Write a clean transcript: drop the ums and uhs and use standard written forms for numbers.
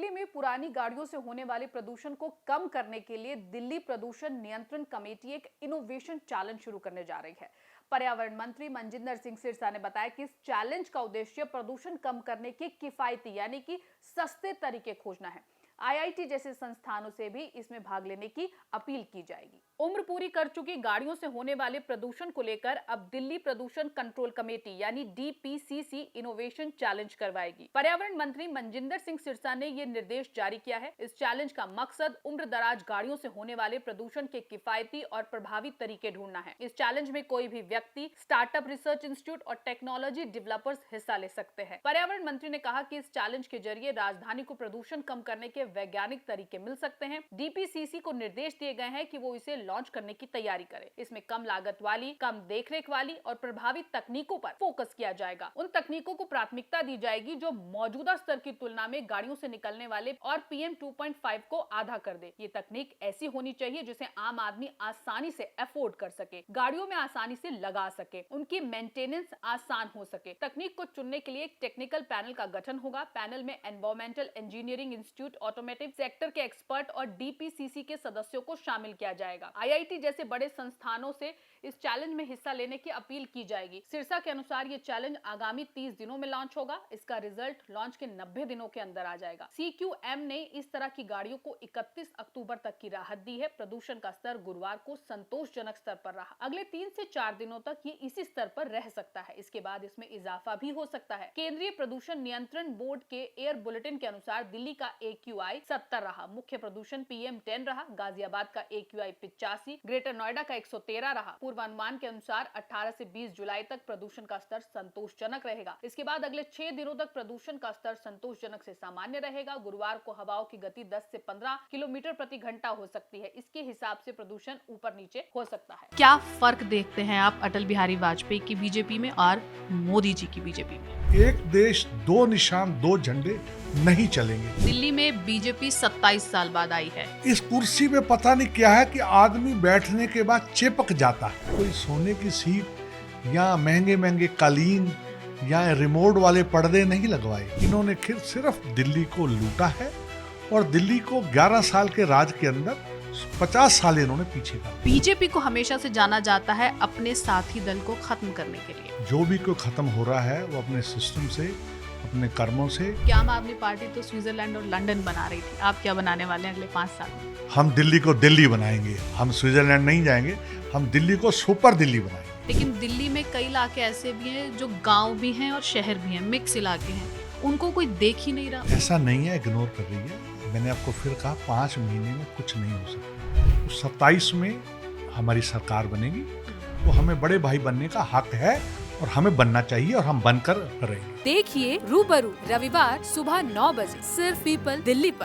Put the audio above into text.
दिल्ली में पुरानी गाड़ियों से होने वाले प्रदूषण को कम करने के लिए दिल्ली प्रदूषण नियंत्रण कमेटी एक इनोवेशन चैलेंज शुरू करने जा रही है। पर्यावरण मंत्री मनजिंदर सिंह सिरसा ने बताया कि इस चैलेंज का उद्देश्य प्रदूषण कम करने के किफायती यानी कि सस्ते तरीके खोजना है। आईआईटी जैसे संस्थानों से भी इसमें भाग लेने की अपील की जाएगी। उम्र पूरी कर चुकी गाड़ियों से होने वाले प्रदूषण को लेकर अब दिल्ली प्रदूषण कंट्रोल कमेटी यानी डीपीसीसी इनोवेशन चैलेंज करवाएगी। पर्यावरण मंत्री मनजिंदर सिंह सिरसा ने ये निर्देश जारी किया है। इस चैलेंज का मकसद उम्र दराज गाड़ियों से होने वाले प्रदूषण के किफायती और प्रभावी तरीके ढूंढना है। इस चैलेंज में कोई भी व्यक्ति, स्टार्टअप, रिसर्च इंस्टीट्यूट और टेक्नोलॉजी डेवलपर्स हिस्सा ले सकते हैं। पर्यावरण मंत्री ने कहा कि इस चैलेंज के जरिए राजधानी को प्रदूषण कम करने के वैज्ञानिक तरीके मिल सकते हैं। डीपीसीसी को निर्देश दिए गए हैं कि वो इसे लॉन्च करने की तैयारी करे। इसमें कम लागत वाली, कम देखरेख वाली और प्रभावी तकनीकों पर फोकस किया जाएगा। उन तकनीकों को प्राथमिकता दी जाएगी जो मौजूदा स्तर की तुलना में गाड़ियों से निकलने वाले और पीएम 2.5 को आधा कर दे। ये तकनीक ऐसी होनी चाहिए जिसे आम आदमी आसानी से अफोर्ड कर सके, गाड़ियों में आसानी से लगा सके, उनकी मेंटेनेंस आसान हो सके। तकनीक को चुनने के लिए एक टेक्निकल पैनल का गठन होगा। पैनल में environmental engineering institute, automotive sector के एक्सपर्ट और डीपीसीसी के सदस्यों को शामिल किया जाएगा। आईआईटी जैसे बड़े संस्थानों से इस चैलेंज में हिस्सा लेने की अपील की जाएगी। सिरसा के अनुसार ये चैलेंज आगामी 30 दिनों में लॉन्च होगा। इसका रिजल्ट लॉन्च के 90 दिनों के अंदर आ जाएगा। सीक्यूएम ने इस तरह की गाड़ियों को 31 अक्टूबर तक की राहत दी है। प्रदूषण का स्तर गुरुवार को संतोषजनक स्तर पर रहा। अगले 3 से 4 दिनों तक ये इसी स्तर पर रह सकता है। इसके बाद इसमें इजाफा भी हो सकता है। केंद्रीय प्रदूषण नियंत्रण बोर्ड के एयर बुलेटिन के अनुसार दिल्ली का AQI 70 रहा। मुख्य प्रदूषण PM 10 रहा। गाजियाबाद का AQI 85, ग्रेटर नोएडा का 113 रहा। पूर्वानुमान के अनुसार 18 से 20 जुलाई तक प्रदूषण का स्तर संतोषजनक रहेगा। इसके बाद अगले 6 दिनों तक प्रदूषण का स्तर संतोषजनक से सामान्य रहेगा। गुरुवार को हवाओं की गति 10 से 15 किलोमीटर प्रति घंटा हो सकती है। इसके हिसाब से प्रदूषण ऊपर नीचे हो सकता है। क्या फर्क देखते हैं आप अटल बिहारी वाजपेयी की बीजेपी में और मोदी जी की बीजेपी में? एक देश, दो निशान, दो झंडे नहीं चलेंगे। दिल्ली में बीजेपी 27 साल बाद आई है। इस कुर्सी पे पता नहीं क्या है कि आदमी बैठने के बाद चिपक जाता है। कोई सोने की सीट या महंगे महंगे कालीन या रिमोट वाले पर्दे नहीं लगवाए। इन्होंने सिर्फ दिल्ली को लूटा है और दिल्ली को 11 साल के राज के अंदर 50 साल इन्होंने पीछे कर। बीजेपी को हमेशा से जाना जाता है अपने साथी दल को खत्म करने के लिए। जो भी कोई खत्म हो रहा है वो अपने सिस्टम से, अपने कर्मों से। आम आदमी पार्टी तो स्विट्जरलैंड और लंदन बना रही थी। आप क्या बनाने वाले हैं अगले 5 साल में? हम दिल्ली को दिल्ली बनाएंगे। हम स्विट्जरलैंड नहीं जाएंगे, हम दिल्ली को सुपर दिल्ली बनाएंगे। लेकिन दिल्ली में कई इलाके ऐसे भी हैं जो गांव भी हैं और शहर भी हैं, मिक्स इलाके हैं, उनको कोई देख ही नहीं रहा। ऐसा नहीं है, इग्नोर कर रही है। मैंने आपको फिर कहा 5 महीने में कुछ नहीं हो सकता। तो 27 में हमारी सरकार बनेगी तो हमें बड़े भाई बनने का हक है और हमें बनना चाहिए और हम बनकर रहेंगे। देखिए रूबरू रविवार सुबह 9 बजे सिर्फ पीपल दिल्ली पर।